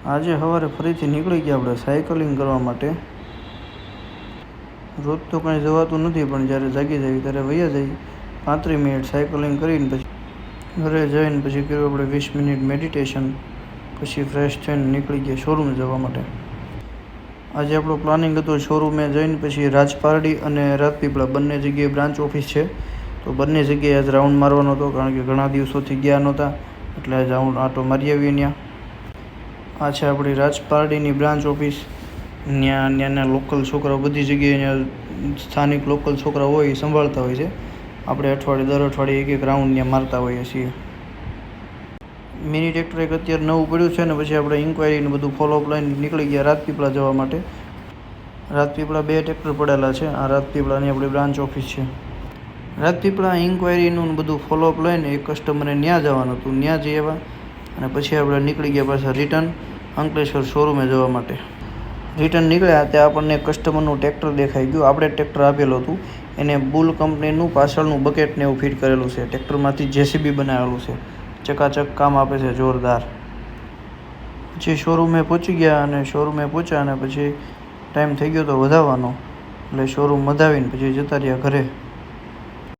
આજે સવારે ફરીથી નીકળી ગયા આપણે સાયકલિંગ કરવા માટે. રોજ તો કંઈ જવાતું નથી, પણ જ્યારે જાગી જાય ત્યારે વયા જઈએ. 35 મિનિટ સાયકલિંગ કરીને પછી ઘરે જઈને પછી કર્યું આપણે 20 મિનિટ મેડિટેશન. પછી ફ્રેશ થઈને નીકળી ગયા શોરૂમ જવા માટે. આજે આપણું પ્લાનિંગ હતું શોરૂમે જઈને પછી રાજપારડી અને રાજપીપળા બંને જગ્યાએ બ્રાન્ચ ઓફિસ છે, તો બંને જગ્યાએ આજ રાઉન્ડ મારવાનો હતો, કારણ કે ઘણા દિવસોથી ગયા નહોતા, એટલે આજ આટો મારી આવીએ ત્યાં. આ છે આપણી રાજપારડીની બ્રાન્ચ ઓફિસ. ત્યાંના લોકલ છોકરાઓ બધી જગ્યાએ સ્થાનિક લોકલ છોકરાઓ હોય એ સંભાળતા હોય છે. આપણે દર અઠવાડિયે એક રાઉન્ડ ત્યાં મારતા હોઈએ છીએ. મિની ટ્રેક્ટર એક અત્યારે નવું પડ્યું છે ને પછી આપણે ઇન્ક્વાયરીને બધું ફોલોઅપ લઈને નીકળી ગયા રાજપીપળા જવા માટે. રાજપીપળા 2 ટ્રેક્ટર પડેલા છે. આ રાજપીપળાની આપણી બ્રાન્ચ ઓફિસ છે. રાજપીપળા ઇન્ક્વાયરીનું બધું ફોલોઅપ લઈને એક કસ્ટમરને ત્યાં જવાનું હતું, ત્યાં જઈ આવ્યા અને પછી આપણે નીકળી ગયા પાછા રિટર્ન અંકલેશ્વર શોરૂમે જવા માટે. રિટર્ન નીકળ્યા ત્યાં આપણને કસ્ટમરનું ટ્રેક્ટર દેખાઈ ગયું. આપણે ટ્રેક્ટર આપેલું હતું, એને બુલ કંપનીનું પાછળનું બકેટને એવું ફિટ કરેલું છે. ટ્રેક્ટરમાંથી જેસીબી બનાવેલું છે, ચકાચક કામ આપે છે, જોરદાર. પછી શોરૂમે પહોંચી ગયા અને શોરૂમે પહોંચ્યા અને પછી ટાઈમ થઈ ગયો તો વધાવવાનો, એટલે શોરૂમ વધાવીને પછી જતા રહ્યા ઘરે.